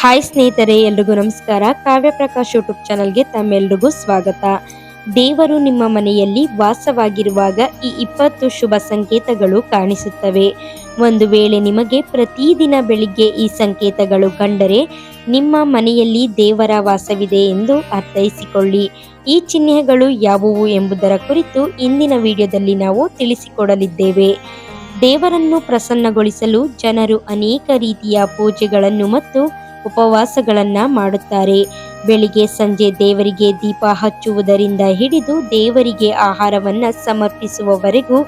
Hi ಸ್ನೇಹಿತರೆ, ಎಲ್ರಿಗೂ ನಮಸ್ಕಾರ. ಕಾವ್ಯ ಪ್ರಕಾಶ್ ಯೂಟ್ಯೂಬ್ ಚಾನಲ್ಗೆ ತಮ್ಮೆಲ್ರಿಗೂ ಸ್ವಾಗತ. ದೇವರು ನಿಮ್ಮ ಮನೆಯಲ್ಲಿ ವಾಸವಾಗಿರುವಾಗ ಈ 20 ಶುಭ ಸಂಕೇತಗಳು ಕಾಣಿಸುತ್ತವೆ. ಒಂದು ವೇಳೆ ನಿಮಗೆ ಪ್ರತಿದಿನ ಬೆಳಿಗ್ಗೆ ಈ ಸಂಕೇತಗಳು ಕಂಡರೆ ನಿಮ್ಮ ಮನೆಯಲ್ಲಿ ದೇವರ ವಾಸವಿದೆ ಎಂದು ಅರ್ಥೈಸಿಕೊಳ್ಳಿ. ಈ ಚಿಹ್ನೆಗಳು ಯಾವುವು ಎಂಬುದರ ಕುರಿತು ಇಂದಿನ ವಿಡಿಯೋದಲ್ಲಿ ನಾವು ತಿಳಿಸಿಕೊಡಲಿದ್ದೇವೆ. ದೇವರನ್ನು ಪ್ರಸನ್ನಗೊಳಿಸಲು ಜನರು ಅನೇಕ ರೀತಿಯ ಪೂಜೆಗಳನ್ನು ಮತ್ತು ಉಪವಾಸಗಳನ್ನ ಮಾಡುತ್ತಾರೆ. ಬೆಳಿಗ್ಗೆ ಸಂಜೆ ದೇವರಿಗೆ ದೀಪ ಹಚ್ಚುವುದರಿಂದ ಹಿಡಿದು ದೇವರಿಗೆ ಆಹಾರವನ್ನ ಸಮರ್ಪಿಸುವವರೆಗೂ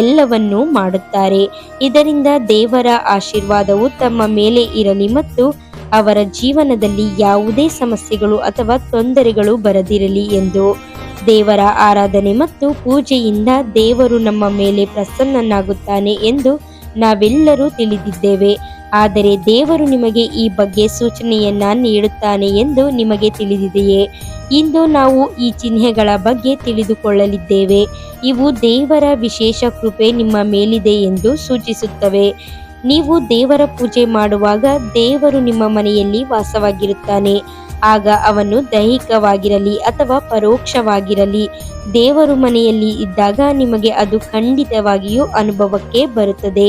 ಎಲ್ಲವನ್ನೂ ಮಾಡುತ್ತಾರೆ. ಇದರಿಂದ ದೇವರ ಆಶೀರ್ವಾದವು ತಮ್ಮ ಮೇಲೆ ಇರಲಿ ಮತ್ತು ಅವರ ಜೀವನದಲ್ಲಿ ಯಾವುದೇ ಸಮಸ್ಯೆಗಳು ಅಥವಾ ತೊಂದರೆಗಳು ಬರದಿರಲಿ ಎಂದು. ದೇವರ ಆರಾಧನೆ ಮತ್ತು ಪೂಜೆಯಿಂದ ದೇವರು ನಮ್ಮ ಮೇಲೆ ಪ್ರಸನ್ನನಾಗುತ್ತಾನೆ ಎಂದು ನಾವೆಲ್ಲರೂ ತಿಳಿದಿದ್ದೇವೆ. ಆದರೆ ದೇವರು ನಿಮಗೆ ಈ ಬಗ್ಗೆ ಸೂಚನೆಯನ್ನ ನೀಡುತ್ತಾನೆ ಎಂದು ನಿಮಗೆ ತಿಳಿದಿದೆಯೇ? ಇಂದು ನಾವು ಈ ಚಿಹ್ನೆಗಳ ಬಗ್ಗೆ ತಿಳಿದುಕೊಳ್ಳಲಿದ್ದೇವೆ. ಇವು ದೇವರ ವಿಶೇಷ ಕೃಪೆ ನಿಮ್ಮ ಮೇಲಿದೆ ಎಂದು ಸೂಚಿಸುತ್ತವೆ. ನೀವು ದೇವರ ಪೂಜೆ ಮಾಡುವಾಗ ದೇವರು ನಿಮ್ಮ ಮನೆಯಲ್ಲಿ ವಾಸವಾಗಿರುತ್ತಾನೆ. ಆಗ ಅವನು ದೈಹಿಕವಾಗಿರಲಿ ಅಥವಾ ಪರೋಕ್ಷವಾಗಿರಲಿ, ದೇವರು ಮನೆಯಲ್ಲಿ ಇದ್ದಾಗ ನಿಮಗೆ ಅದು ಖಂಡಿತವಾಗಿಯೂ ಅನುಭವಕ್ಕೆ ಬರುತ್ತದೆ.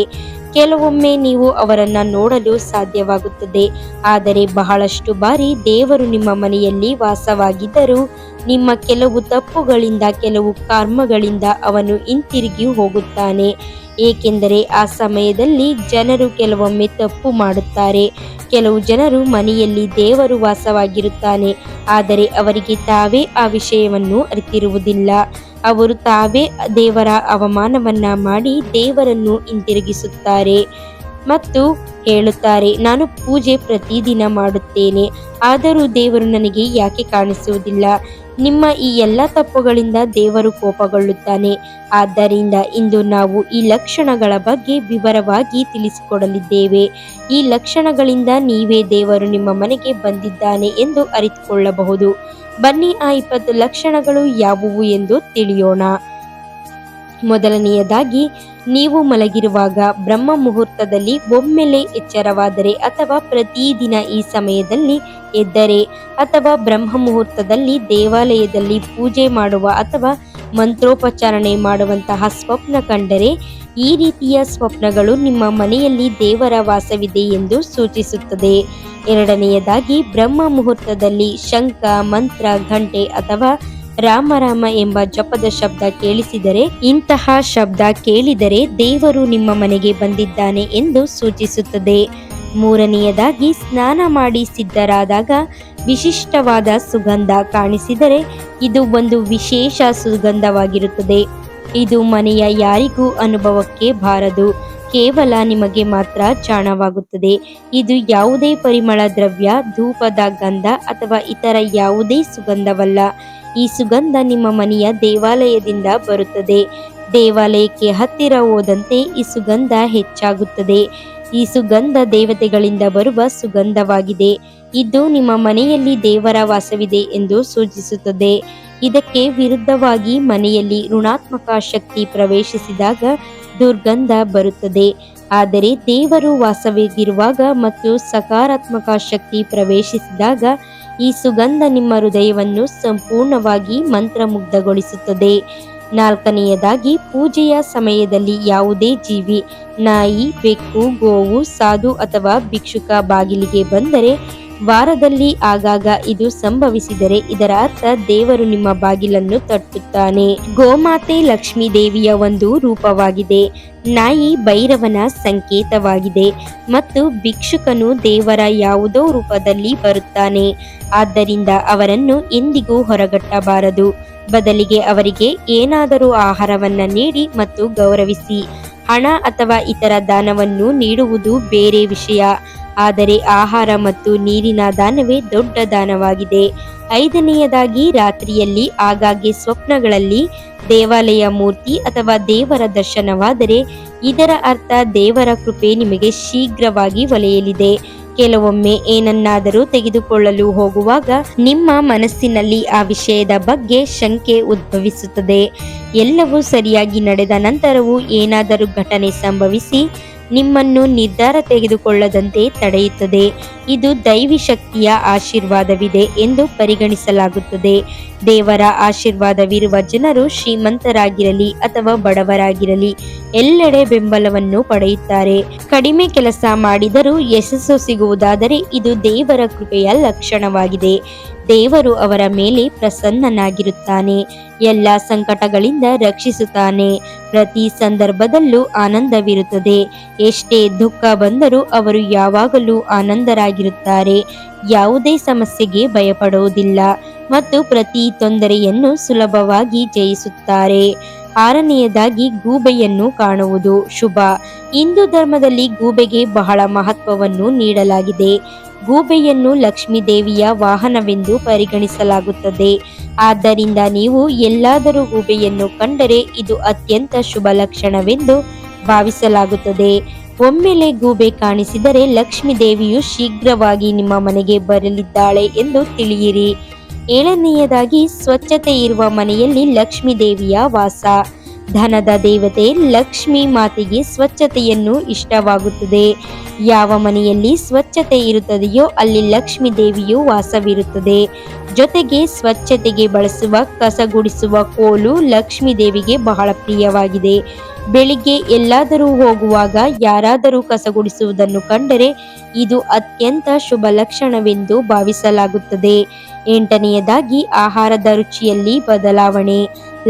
ಕೆಲವೊಮ್ಮೆ ನೀವು ಅವರನ್ನ ನೋಡಲು ಸಾಧ್ಯವಾಗುತ್ತದೆ, ಆದರೆ ಬಹಳಷ್ಟು ಬಾರಿ ದೇವರು ನಿಮ್ಮ ಮನೆಯಲ್ಲಿ ವಾಸವಾಗಿದ್ದರೂ ನಿಮ್ಮ ಕೆಲವು ತಪ್ಪುಗಳಿಂದ, ಕೆಲವು ಕರ್ಮಗಳಿಂದ ಅವನು ಹಿಂತಿರುಗಿ ಹೋಗುತ್ತಾನೆ. ಏಕೆಂದರೆ ಆ ಸಮಯದಲ್ಲಿ ಜನರು ಕೆಲವೊಮ್ಮೆ ತಪ್ಪು ಮಾಡುತ್ತಾರೆ. ಕೆಲವು ಜನರು ಮನೆಯಲ್ಲಿ ದೇವರು ವಾಸವಾಗಿರುತ್ತಾನೆ, ಆದರೆ ಅವರಿಗೆ ತಾವೇ ಆ ವಿಷಯವನ್ನು ಅರಿತಿರುವುದಿಲ್ಲ. ಅವರು ತಾವೇ ದೇವರ ಅವಮಾನವನ್ನ ಮಾಡಿ ದೇವರನ್ನು ಹಿಂತಿರುಗಿಸುತ್ತಾರೆ ಮತ್ತು ಹೇಳುತ್ತಾರೆ, ನಾನು ಪೂಜೆ ಪ್ರತಿದಿನ ಮಾಡುತ್ತೇನೆ, ಆದರೂ ದೇವರು ನನಗೆ ಯಾಕೆ ಕಾಣಿಸುವುದಿಲ್ಲ? ನಿಮ್ಮ ಈ ಎಲ್ಲ ತಪ್ಪುಗಳಿಂದ ದೇವರು ಕೋಪಗೊಳ್ಳುತ್ತಾನೆ. ಆದ್ದರಿಂದ ಇಂದು ನಾವು ಈ ಲಕ್ಷಣಗಳ ಬಗ್ಗೆ ವಿವರವಾಗಿ ತಿಳಿಸಿಕೊಡಲಿದ್ದೇವೆ. ಈ ಲಕ್ಷಣಗಳಿಂದ ನೀವೇ ದೇವರು ನಿಮ್ಮ ಮನೆಗೆ ಬಂದಿದ್ದಾನೆ ಎಂದು ಅರಿತುಕೊಳ್ಳಬಹುದು. ಬನ್ನಿ, ಆ 20 ಲಕ್ಷಣಗಳು ಯಾವುವು ಎಂದು ತಿಳಿಯೋಣ. ಮೊದಲನೆಯದಾಗಿ, ನೀವು ಮಲಗಿರುವಾಗ ಬ್ರಹ್ಮ ಮುಹೂರ್ತದಲ್ಲಿ ಒಮ್ಮೆಲೆ ಎಚ್ಚರವಾದರೆ ಅಥವಾ ಪ್ರತಿದಿನ ಈ ಸಮಯದಲ್ಲಿ ಎದ್ದರೆ ಅಥವಾ ಬ್ರಹ್ಮ ಮುಹೂರ್ತದಲ್ಲಿ ದೇವಾಲಯದಲ್ಲಿ ಪೂಜೆ ಮಾಡುವ ಅಥವಾ ಮಂತ್ರೋಪಚಾರಣೆ ಮಾಡುವಂತಹ ಸ್ವಪ್ನ ಕಂಡರೆ, ಈ ರೀತಿಯ ಸ್ವಪ್ನಗಳು ನಿಮ್ಮ ಮನೆಯಲ್ಲಿ ದೇವರ ವಾಸವಿದೆ ಎಂದು ಸೂಚಿಸುತ್ತದೆ. ಎರಡನೆಯದಾಗಿ, ಬ್ರಹ್ಮ ಮುಹೂರ್ತದಲ್ಲಿ ಶಂಖ, ಮಂತ್ರ, ಘಂಟೆ ಅಥವಾ ರಾಮ ರಾಮ ಎಂಬ ಜಪದ ಶಬ್ದ ಕೇಳಿಸಿದರೆ, ಇಂತಹ ಶಬ್ದ ಕೇಳಿದರೆ ದೇವರು ನಿಮ್ಮ ಮನೆಗೆ ಬಂದಿದ್ದಾನೆ ಎಂದು ಸೂಚಿಸುತ್ತದೆ. ಮೂರನೆಯದಾಗಿ, ಸ್ನಾನ ಮಾಡಿ ಸಿದ್ಧರಾದಾಗ ವಿಶಿಷ್ಟವಾದ ಸುಗಂಧ ಕಾಣಿಸಿದರೆ ಇದು ಒಂದು ವಿಶೇಷ ಸುಗಂಧವಾಗಿರುತ್ತದೆ. ಇದು ಮನೆಯ ಯಾರಿಗೂ ಅನುಭವಕ್ಕೆ ಬಾರದು, ಕೇವಲ ನಿಮಗೆ ಮಾತ್ರ ಜಾಣವಾಗುತ್ತದೆ. ಇದು ಯಾವುದೇ ಪರಿಮಳ ದ್ರವ್ಯ, ಧೂಪದ ಗಂಧ ಅಥವಾ ಇತರ ಯಾವುದೇ ಸುಗಂಧವಲ್ಲ. ಈ ಸುಗಂಧ ನಿಮ್ಮ ಮನೆಯ ದೇವಾಲಯದಿಂದ ಬರುತ್ತದೆ. ದೇವಾಲಯಕ್ಕೆ ಹತ್ತಿರ ಹೋದಂತೆ ಈ ಸುಗಂಧ ಹೆಚ್ಚಾಗುತ್ತದೆ. ಈ ಸುಗಂಧ ದೇವತೆಗಳಿಂದ ಬರುವ ಸುಗಂಧವಾಗಿದೆ. ಇದು ನಿಮ್ಮ ಮನೆಯಲ್ಲಿ ದೇವರ ವಾಸವಿದೆ ಎಂದು ಸೂಚಿಸುತ್ತದೆ. ಇದಕ್ಕೆ ವಿರುದ್ಧವಾಗಿ ಮನೆಯಲ್ಲಿ ಋಣಾತ್ಮಕ ಶಕ್ತಿ ಪ್ರವೇಶಿಸಿದಾಗ ದುರ್ಗಂಧ ಬರುತ್ತದೆ. ಆದರೆ ದೇವರು ವಾಸವಾಗಿರುವಾಗ ಮತ್ತು ಸಕಾರಾತ್ಮಕ ಶಕ್ತಿ ಪ್ರವೇಶಿಸಿದಾಗ ಈ ಸುಗಂಧ ನಿಮ್ಮ ಹೃದಯವನ್ನು ಸಂಪೂರ್ಣವಾಗಿ ಮಂತ್ರಮುಗ್ಧಗೊಳಿಸುತ್ತದೆ. ನಾಲ್ಕನೆಯದಾಗಿ, ಪೂಜೆಯ ಸಮಯದಲ್ಲಿ ಯಾವುದೇ ಜೀವಿ, ನಾಯಿ, ಬೆಕ್ಕು, ಗೋವು, ಸಾಧು ಅಥವಾ ಭಿಕ್ಷುಕ ಬಾಗಿಲಿಗೆ ಬಂದರೆ, ವಾರದಲ್ಲಿ ಆಗಾಗ ಇದು ಸಂಭವಿಸಿದರೆ ಇದರ ಅರ್ಥ ದೇವರು ನಿಮ್ಮ ಬಾಗಿಲನ್ನು ತಟ್ಟುತ್ತಾನೆ. ಗೋಮಾತೆ ಲಕ್ಷ್ಮೀ ದೇವಿಯ ಒಂದು ರೂಪವಾಗಿದೆ. ನಾಯಿ ಭೈರವನ ಸಂಕೇತವಾಗಿದೆ ಮತ್ತು ಭಿಕ್ಷುಕನು ದೇವರ ಯಾವುದೋ ರೂಪದಲ್ಲಿ ಬರುತ್ತಾನೆ. ಆದ್ದರಿಂದ ಅವರನ್ನು ಎಂದಿಗೂ ಹೊರಗಟ್ಟಬಾರದು. ಬದಲಿಗೆ ಅವರಿಗೆ ಏನಾದರೂ ಆಹಾರವನ್ನ ನೀಡಿ ಮತ್ತು ಗೌರವಿಸಿ. ಹಣ ಅಥವಾ ಇತರ ದಾನವನ್ನು ನೀಡುವುದು ಬೇರೆ ವಿಷಯ, ಆದರೆ ಆಹಾರ ಮತ್ತು ನೀರಿನ ದಾನವೇ ದೊಡ್ಡ ದಾನವಾಗಿದೆ. ಐದನೆಯದಾಗಿ, ರಾತ್ರಿಯಲ್ಲಿ ಆಗಾಗ್ಗೆ ಸ್ವಪ್ನಗಳಲ್ಲಿ ದೇವಾಲಯ ಮೂರ್ತಿ ಅಥವಾ ದೇವರ ದರ್ಶನವಾದರೆ ಇದರ ಅರ್ಥ ದೇವರ ಕೃಪೆ ನಿಮಗೆ ಶೀಘ್ರವಾಗಿ ಒಲಿಯಲಿದೆ. ಕೆಲವೊಮ್ಮೆ ಏನನ್ನಾದರೂ ತೆಗೆದುಕೊಳ್ಳಲು ಹೋಗುವಾಗ ನಿಮ್ಮ ಮನಸ್ಸಿನಲ್ಲಿ ಆ ವಿಷಯದ ಬಗ್ಗೆ ಶಂಕೆ ಉದ್ಭವಿಸುತ್ತದೆ. ಎಲ್ಲವೂ ಸರಿಯಾಗಿ ನಡೆದ ನಂತರವೂ ಏನಾದರೂ ಘಟನೆ ಸಂಭವಿಸಿ ನಿಮ್ಮನ್ನು ನಿರ್ಧಾರ ತೆಗೆದುಕೊಳ್ಳದಂತೆ ತಡೆಯುತ್ತದೆ. ಇದು ದೈವಿ ಶಕ್ತಿಯ ಆಶೀರ್ವಾದವಿದೆ ಎಂದು ಪರಿಗಣಿಸಲಾಗುತ್ತದೆ. ದೇವರ ಆಶೀರ್ವಾದವಿರುವ ಜನರು ಶ್ರೀಮಂತರಾಗಿರಲಿ ಅಥವಾ ಬಡವರಾಗಿರಲಿ ಎಲ್ಲೆಡೆ ಬೆಂಬಲವನ್ನು ಪಡೆಯುತ್ತಾರೆ. ಕಡಿಮೆ ಕೆಲಸ ಮಾಡಿದರೂ ಯಶಸ್ಸು ಸಿಗುವುದಾದರೆ ಇದು ದೇವರ ಕೃಪೆಯ ಲಕ್ಷಣವಾಗಿದೆ. ದೇವರು ಅವರ ಮೇಲೆ ಪ್ರಸನ್ನನಾಗಿರುತ್ತಾನೆ, ಎಲ್ಲ ಸಂಕಟಗಳಿಂದ ರಕ್ಷಿಸುತ್ತಾನೆ. ಪ್ರತಿ ಸಂದರ್ಭದಲ್ಲೂ ಆನಂದವಿರುತ್ತದೆ. ಎಷ್ಟೇ ದುಃಖ ಬಂದರೂ ಅವರು ಯಾವಾಗಲೂ ಆನಂದರಾಗಿರುತ್ತಾರೆ. ಯಾವುದೇ ಸಮಸ್ಯೆಗೆ ಭಯಪಡುವುದಿಲ್ಲ ಮತ್ತು ಪ್ರತಿ ತೊಂದರೆಯನ್ನು ಸುಲಭವಾಗಿ ಜಯಿಸುತ್ತಾರೆ. ಆರನೆಯದಾಗಿ ಗೂಬೆಯನ್ನು ಕಾಣುವುದು ಶುಭ. ಹಿಂದೂ ಧರ್ಮದಲ್ಲಿ ಗೂಬೆಗೆ ಬಹಳ ಮಹತ್ವವನ್ನು ನೀಡಲಾಗಿದೆ. ಗೂಬೆಯನ್ನು ಲಕ್ಷ್ಮೀ ದೇವಿಯ ವಾಹನವೆಂದು ಪರಿಗಣಿಸಲಾಗುತ್ತದೆ. ಆದ್ದರಿಂದ ನೀವು ಎಲ್ಲಾದರೂ ಗೂಬೆಯನ್ನು ಕಂಡರೆ ಇದು ಅತ್ಯಂತ ಶುಭ ಲಕ್ಷಣವೆಂದು ಭಾವಿಸಲಾಗುತ್ತದೆ. ಒಮ್ಮೆಲೆ ಗೂಬೆ ಕಾಣಿಸಿದರೆ ಲಕ್ಷ್ಮೀ ದೇವಿಯು ಶೀಘ್ರವಾಗಿ ನಿಮ್ಮ ಮನೆಗೆ ಬರಲಿದ್ದಾಳೆ ಎಂದು ತಿಳಿಯಿರಿ. ಏಳನೆಯದಾಗಿ ಸ್ವಚ್ಛತೆ ಇರುವ ಮನೆಯಲ್ಲಿ ಲಕ್ಷ್ಮೀ ದೇವಿಯ ವಾಸ. ಧನದ ದೇವತೆ ಲಕ್ಷ್ಮೀ ಮಾತೆಗೆ ಸ್ವಚ್ಛತೆಯನ್ನು ಇಷ್ಟವಾಗುತ್ತದೆ. ಯಾವ ಮನೆಯಲ್ಲಿ ಸ್ವಚ್ಛತೆ ಇರುತ್ತದೆಯೋ ಅಲ್ಲಿ ಲಕ್ಷ್ಮೀ ದೇವಿಯು ವಾಸವಿರುತ್ತದೆ. ಜೊತೆಗೆ ಸ್ವಚ್ಛತೆಗೆ ಬಳಸುವ ಕಸಗುಡಿಸುವ ಕೋಲು ಲಕ್ಷ್ಮೀ ದೇವಿಗೆ ಬಹಳ ಪ್ರಿಯವಾಗಿದೆ. ಬೆಳಿಗ್ಗೆ ಎಲ್ಲಾದರೂ ಹೋಗುವಾಗ ಯಾರಾದರೂ ಕಸಗುಡಿಸುವುದನ್ನು ಕಂಡರೆ ಇದು ಅತ್ಯಂತ ಶುಭ ಲಕ್ಷಣವೆಂದು ಭಾವಿಸಲಾಗುತ್ತದೆ. ಎಂಟನೆಯದಾಗಿ ಆಹಾರದ ರುಚಿಯಲ್ಲಿ ಬದಲಾವಣೆ.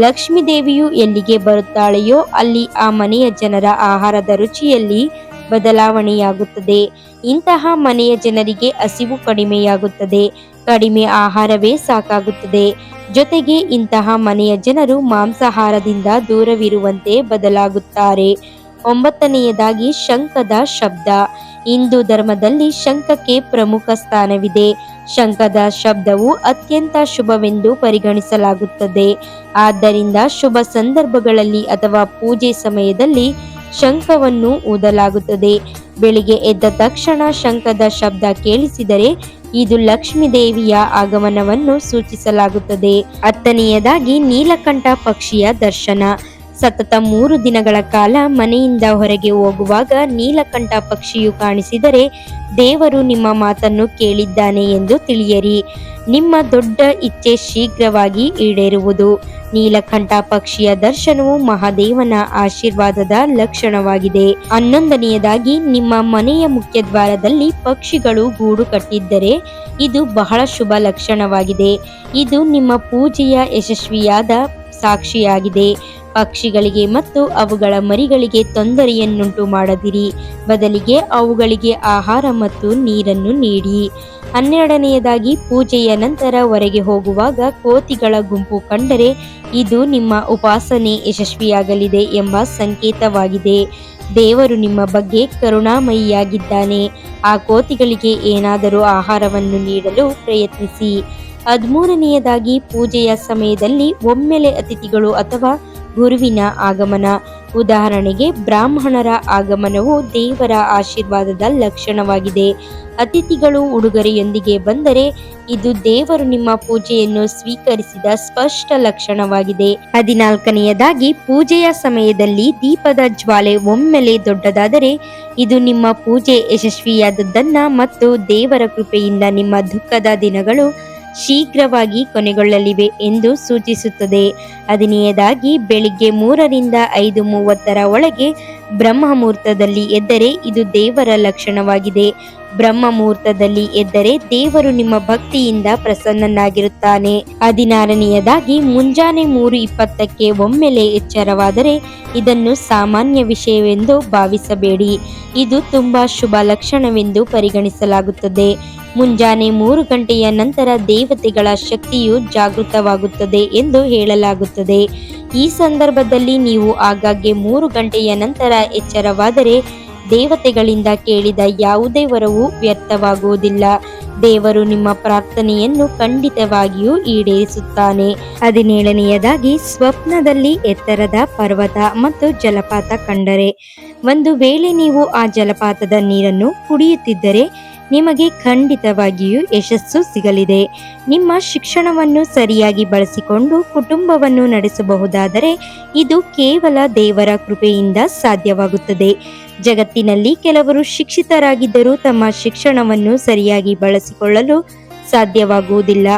ಲಕ್ಷ್ಮೀ ದೇವಿಯು ಎಲ್ಲಿಗೆ ಬರುತ್ತಾಳೆಯೋ ಅಲ್ಲಿ ಆ ಮನೆಯ ಜನರ ಆಹಾರದ ರುಚಿಯಲ್ಲಿ ಬದಲಾವಣೆಯಾಗುತ್ತದೆ. ಇಂತಹ ಮನೆಯ ಜನರಿಗೆ ಹಸಿವು ಕಡಿಮೆಯಾಗುತ್ತದೆ, ಕಡಿಮೆ ಆಹಾರವೇ ಸಾಕಾಗುತ್ತದೆ. ಜೊತೆಗೆ ಇಂತಹ ಮನೆಯ ಜನರು ಮಾಂಸಾಹಾರದಿಂದ ದೂರವಿರುವಂತೆ ಬದಲಾಗುತ್ತಾರೆ. ಒಂಬತ್ತನೆಯದಾಗಿ ಶಂಖದ ಶಬ್ದ. ಹಿಂದೂ ಧರ್ಮದಲ್ಲಿ ಶಂಖಕ್ಕೆ ಪ್ರಮುಖ ಸ್ಥಾನವಿದೆ. ಶಂಖದ ಶಬ್ದವು ಅತ್ಯಂತ ಶುಭವೆಂದು ಪರಿಗಣಿಸಲಾಗುತ್ತದೆ. ಆದ್ದರಿಂದ ಶುಭ ಸಂದರ್ಭಗಳಲ್ಲಿ ಅಥವಾ ಪೂಜೆ ಸಮಯದಲ್ಲಿ ಶಂಖವನ್ನು ಊದಲಾಗುತ್ತದೆ. ಬೆಳಿಗ್ಗೆ ಎದ್ದ ತಕ್ಷಣ ಶಂಖದ ಶಬ್ದ ಕೇಳಿಸಿದರೆ ಇದು ಲಕ್ಷ್ಮೀ ದೇವಿಯ ಆಗಮನವನ್ನು ಸೂಚಿಸಲಾಗುತ್ತದೆ. ಹತ್ತನೆಯದಾಗಿ ನೀಲಕಂಠ ಪಕ್ಷಿಯ ದರ್ಶನ. ಸತತ 3 ದಿನಗಳ ಕಾಲ ಮನೆಯಿಂದ ಹೊರಗೆ ಹೋಗುವಾಗ ನೀಲಕಂಠ ಪಕ್ಷಿಯು ಕಾಣಿಸಿದರೆ ದೇವರು ನಿಮ್ಮ ಮಾತನ್ನು ಕೇಳಿದ್ದಾನೆ ಎಂದು ತಿಳಿಯಿರಿ. ನಿಮ್ಮ ದೊಡ್ಡ ಇಚ್ಛೆ ಶೀಘ್ರವಾಗಿ ಈಡೇರುವುದು. ನೀಲಕಂಠ ಪಕ್ಷಿಯ ದರ್ಶನವು ಮಹಾದೇವನ ಆಶೀರ್ವಾದದ ಲಕ್ಷಣವಾಗಿದೆ. 11ನೆಯದಾಗಿ ನಿಮ್ಮ ಮನೆಯ ಮುಖ್ಯದ್ವಾರದಲ್ಲಿ ಪಕ್ಷಿಗಳು ಗೂಡು ಕಟ್ಟಿದ್ದರೆ ಇದು ಬಹಳ ಶುಭ ಲಕ್ಷಣವಾಗಿದೆ. ಇದು ನಿಮ್ಮ ಪೂಜೆಯ ಯಶಸ್ವಿಯಾದ ಸಾಕ್ಷಿಯಾಗಿದೆ. ಪಕ್ಷಿಗಳಿಗೆ ಮತ್ತು ಅವುಗಳ ಮರಿಗಳಿಗೆ ತೊಂದರೆಯನ್ನುಂಟು ಮಾಡದಿರಿ, ಬದಲಿಗೆ ಅವುಗಳಿಗೆ ಆಹಾರ ಮತ್ತು ನೀರನ್ನು ನೀಡಿ. 12ನೆಯದಾಗಿ ಪೂಜೆಯ ನಂತರ ಹೊರಗೆ ಹೋಗುವಾಗ ಕೋತಿಗಳ ಗುಂಪು ಕಂಡರೆ ಇದು ನಿಮ್ಮ ಉಪಾಸನೆ ಯಶಸ್ವಿಯಾಗಲಿದೆ ಎಂಬ ಸಂಕೇತವಾಗಿದೆ. ದೇವರು ನಿಮ್ಮ ಬಗ್ಗೆ ಕರುಣಾಮಯಿಯಾಗಿದ್ದಾನೆ. ಆ ಕೋತಿಗಳಿಗೆ ಏನಾದರೂ ಆಹಾರವನ್ನು ನೀಡಲು ಪ್ರಯತ್ನಿಸಿ. 13ನೆಯದಾಗಿ ಪೂಜೆಯ ಸಮಯದಲ್ಲಿ ಒಮ್ಮೆಲೆ ಅತಿಥಿಗಳು ಅಥವಾ ಗುರುವಿನ ಆಗಮನ. ಉದಾಹರಣೆಗೆ ಬ್ರಾಹ್ಮಣರ ಆಗಮನವು ದೇವರ ಆಶೀರ್ವಾದದ ಲಕ್ಷಣವಾಗಿದೆ. ಅತಿಥಿಗಳು ಉಡುಗೊರೆಯೊಂದಿಗೆ ಬಂದರೆ ಇದು ದೇವರು ನಿಮ್ಮ ಪೂಜೆಯನ್ನು ಸ್ವೀಕರಿಸಿದ ಸ್ಪಷ್ಟ ಲಕ್ಷಣವಾಗಿದೆ. 14ನೆಯದಾಗಿ ಪೂಜೆಯ ಸಮಯದಲ್ಲಿ ದೀಪದ ಜ್ವಾಲೆ ಒಮ್ಮೆಲೆ ದೊಡ್ಡದಾದರೆ ಇದು ನಿಮ್ಮ ಪೂಜೆ ಯಶಸ್ವಿಯಾದದ್ದನ್ನ ಮತ್ತು ದೇವರ ಕೃಪೆಯಿಂದ ನಿಮ್ಮ ದುಃಖದ ದಿನಗಳು ಶೀಘ್ರವಾಗಿ ಕೊನೆಗೊಳ್ಳಲಿವೆ ಎಂದು ಸೂಚಿಸುತ್ತದೆ. 15ನೆಯದಾಗಿ ಬೆಳಿಗ್ಗೆ 3ರಿಂದ 5:30 ಒಳಗೆ ಬ್ರಹ್ಮ ಮುಹೂರ್ತದಲ್ಲಿ ಎದ್ದರೆ ಇದು ದೇವರ ಲಕ್ಷಣವಾಗಿದೆ. ಬ್ರಹ್ಮ ಮುಹೂರ್ತದಲ್ಲಿ ಎದ್ದರೆ ದೇವರು ನಿಮ್ಮ ಭಕ್ತಿಯಿಂದ ಪ್ರಸನ್ನನಾಗಿರುತ್ತಾನೆ. 16ನೆಯದಾಗಿ ಮುಂಜಾನೆ 3:20ಕ್ಕೆ ಒಮ್ಮೆಲೆ ಎಚ್ಚರವಾದರೆ ಇದನ್ನು ಸಾಮಾನ್ಯ ವಿಷಯವೆಂದು ಭಾವಿಸಬೇಡಿ. ಇದು ತುಂಬಾ ಶುಭ ಲಕ್ಷಣವೆಂದು ಪರಿಗಣಿಸಲಾಗುತ್ತದೆ. ಮುಂಜಾನೆ 3 ಗಂಟೆಯ ನಂತರ ದೇವತೆಗಳ ಶಕ್ತಿಯು ಜಾಗೃತವಾಗುತ್ತದೆ ಎಂದು ಹೇಳಲಾಗುತ್ತದೆ. ಈ ಸಂದರ್ಭದಲ್ಲಿ ನೀವು ಆಗಾಗ್ಗೆ 3 ಗಂಟೆಯ ನಂತರ ಎಚ್ಚರವಾದರೆ ದೇವತೆಗಳಿಂದ ಕೇಳಿದ ಯಾವುದೇ ವರವೂ ವ್ಯರ್ಥವಾಗುವುದಿಲ್ಲ. ದೇವರು ನಿಮ್ಮ ಪ್ರಾರ್ಥನೆಯನ್ನು ಖಂಡಿತವಾಗಿಯೂ ಈಡೇರಿಸುತ್ತಾನೆ. 17ನೆಯದಾಗಿ ಸ್ವಪ್ನದಲ್ಲಿ ಎತ್ತರದ ಪರ್ವತ ಮತ್ತು ಜಲಪಾತ ಕಂಡರೆ. ಒಂದು ವೇಳೆ ನೀವು ಆ ಜಲಪಾತದ ನೀರನ್ನು ಕುಡಿಯುತ್ತಿದ್ದರೆ ನಿಮಗೆ ಖಂಡಿತವಾಗಿಯೂ ಯಶಸ್ಸು ಸಿಗಲಿದೆ. ನಿಮ್ಮ ಶಿಕ್ಷಣವನ್ನು ಸರಿಯಾಗಿ ಬಳಸಿಕೊಂಡು ಕುಟುಂಬವನ್ನು ನಡೆಸಬಹುದಾದರೆ ಇದು ಕೇವಲ ದೇವರ ಕೃಪೆಯಿಂದ ಸಾಧ್ಯವಾಗುತ್ತದೆ. ಜಗತ್ತಿನಲ್ಲಿ ಕೆಲವರು ಶಿಕ್ಷಿತರಾಗಿದ್ದರೂ ತಮ್ಮ ಶಿಕ್ಷಣವನ್ನು ಸರಿಯಾಗಿ ಬಳಸಿಕೊಳ್ಳಲು ಸಾಧ್ಯವಾಗುವುದಿಲ್ಲ.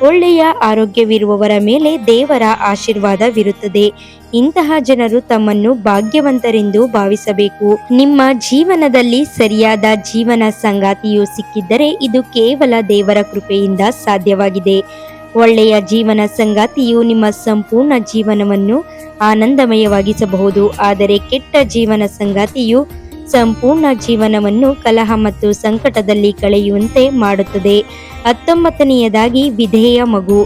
ಒಳ್ಳೆಯ ಆರೋಗ್ಯವಿರುವವರ ಮೇಲೆ ದೇವರ ಆಶೀರ್ವಾದವಿರುತ್ತದೆ. ಇಂತಹ ಜನರು ತಮ್ಮನ್ನು ಭಾಗ್ಯವಂತರೆಂದು ಭಾವಿಸಬೇಕು. ನಿಮ್ಮ ಜೀವನದಲ್ಲಿ ಸರಿಯಾದ ಜೀವನ ಸಂಗಾತಿಯು ಸಿಕ್ಕಿದ್ದರೆ ಇದು ಕೇವಲ ದೇವರ ಕೃಪೆಯಿಂದ ಸಾಧ್ಯವಾಗಿದೆ. ಒಳ್ಳೆಯ ಜೀವನ ಸಂಗಾತಿಯು ನಿಮ್ಮ ಸಂಪೂರ್ಣ ಜೀವನವನ್ನು ಆನಂದಮಯವಾಗಿಸಬಹುದು, ಆದರೆ ಕೆಟ್ಟ ಜೀವನ ಸಂಗಾತಿಯು ಸಂಪೂರ್ಣ ಜೀವನವನ್ನು ಕಲಹ ಮತ್ತು ಸಂಕಟದಲ್ಲಿ ಕಳೆಯುವಂತೆ ಮಾಡುತ್ತದೆ. 19ನೇಯದಾಗಿ ವಿಧೇಯ ಮಗು.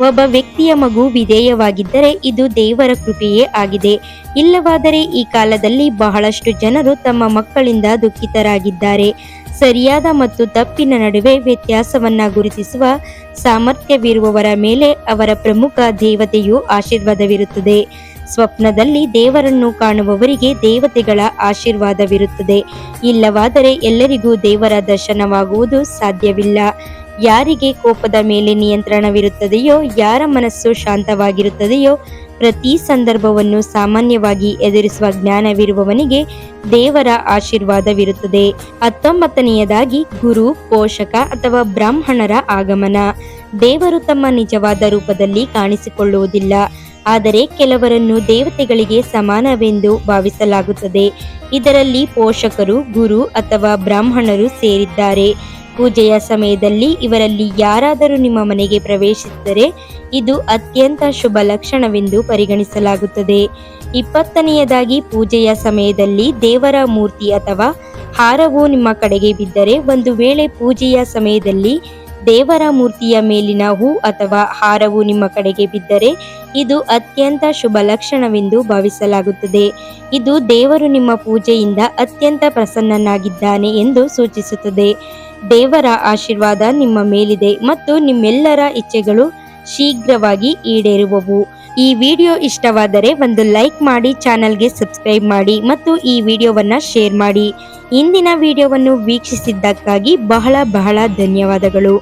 ಒಬ್ಬ ವ್ಯಕ್ತಿಯ ಮಗು ವಿಧೇಯವಾಗಿದ್ದರೆ ಇದು ದೇವರ ಕೃಪೆಯೇ ಆಗಿದೆ. ಇಲ್ಲವಾದರೆ ಈ ಕಾಲದಲ್ಲಿ ಬಹಳಷ್ಟು ಜನರು ತಮ್ಮ ಮಕ್ಕಳಿಂದ ದುಃಖಿತರಾಗಿದ್ದಾರೆ. ಸರಿಯಾದ ಮತ್ತು ತಪ್ಪಿನ ನಡುವೆ ವ್ಯತ್ಯಾಸವನ್ನ ಗುರುತಿಸುವ ಸಾಮರ್ಥ್ಯವಿರುವವರ ಮೇಲೆ ಅವರ ಪ್ರಮುಖ ದೇವತೆಯು ಆಶೀರ್ವಾದವಿರುತ್ತದೆ. ಸ್ವಪ್ನದಲ್ಲಿ ದೇವರನ್ನು ಕಾಣುವವರಿಗೆ ದೇವತೆಗಳ ಆಶೀರ್ವಾದವಿರುತ್ತದೆ. ಇಲ್ಲವಾದರೆ ಎಲ್ಲರಿಗೂ ದೇವರ ದರ್ಶನವಾಗುವುದು ಸಾಧ್ಯವಿಲ್ಲ. ಯಾರಿಗೆ ಕೋಪದ ಮೇಲೆ ನಿಯಂತ್ರಣವಿರುತ್ತದೆಯೋ, ಯಾರ ಮನಸ್ಸು ಶಾಂತವಾಗಿರುತ್ತದೆಯೋ, ಪ್ರತಿ ಸಂದರ್ಭವನ್ನು ಸಾಮಾನ್ಯವಾಗಿ ಎದುರಿಸುವ ಜ್ಞಾನವಿರುವವನಿಗೆ ದೇವರ ಆಶೀರ್ವಾದವಿರುತ್ತದೆ. 19ನೇಯದಾಗಿ ಗುರು, ಪೋಷಕ ಅಥವಾ ಬ್ರಾಹ್ಮಣರ ಆಗಮನ. ದೇವರು ತಮ್ಮ ನಿಜವಾದ ರೂಪದಲ್ಲಿ ಕಾಣಿಸಿಕೊಳ್ಳುವುದಿಲ್ಲ, ಆದರೆ ಕೆಲವರನ್ನು ದೇವತೆಗಳಿಗೆ ಸಮಾನವೆಂದು ಭಾವಿಸಲಾಗುತ್ತದೆ. ಇದರಲ್ಲಿ ಪೋಷಕರು, ಗುರು ಅಥವಾ ಬ್ರಾಹ್ಮಣರು ಸೇರಿದ್ದಾರೆ. ಪೂಜೆಯ ಸಮಯದಲ್ಲಿ ಇವರಲ್ಲಿ ಯಾರಾದರೂ ನಿಮ್ಮ ಮನೆಗೆ ಪ್ರವೇಶಿಸಿದರೆ ಇದು ಅತ್ಯಂತ ಶುಭ ಲಕ್ಷಣವೆಂದು ಪರಿಗಣಿಸಲಾಗುತ್ತದೆ. 20ನೇಯದಾಗಿ ಪೂಜೆಯ ಸಮಯದಲ್ಲಿ ದೇವರ ಮೂರ್ತಿ ಅಥವಾ ಹಾರವು ನಿಮ್ಮ ಕಡೆಗೆ ಬಿದ್ದರೆ, ಒಂದು ವೇಳೆ ಪೂಜೆಯ ಸಮಯದಲ್ಲಿ ದೇವರ ಮೂರ್ತಿಯ ಮೇಲಿನ ಹೂ ಅಥವಾ ಹಾರವು ನಿಮ್ಮ ಕಡೆಗೆ ಬಿದ್ದರೆ ಇದು ಅತ್ಯಂತ ಶುಭ ಲಕ್ಷಣವೆಂದು ಭಾವಿಸಲಾಗುತ್ತದೆ. ಇದು ದೇವರು ನಿಮ್ಮ ಪೂಜೆಯಿಂದ ಅತ್ಯಂತ ಪ್ರಸನ್ನನಾಗಿದ್ದಾನೆ ಎಂದು ಸೂಚಿಸುತ್ತದೆ. ದೇವರ ಆಶೀರ್ವಾದ ನಿಮ್ಮ ಮೇಲಿದೆ ಮತ್ತು ನಿಮ್ಮೆಲ್ಲರ ಇಚ್ಛೆಗಳು ಶೀಘ್ರವಾಗಿ ಈಡೇರುವವು. ಈ ವಿಡಿಯೋ ಇಷ್ಟವಾದರೆ ಒಂದು ಲೈಕ್ ಮಾಡಿ, ಚಾನಲ್ಗೆ ಸಬ್ಸ್ಕ್ರೈಬ್ ಮಾಡಿ ಮತ್ತು ಈ ವಿಡಿಯೋವನ್ನ ಶೇರ್ ಮಾಡಿ. ಇಂದಿನ ವಿಡಿಯೋವನ್ನು ವೀಕ್ಷಿಸಿದ್ದಕ್ಕಾಗಿ ಬಹಳ ಧನ್ಯವಾದಗಳು.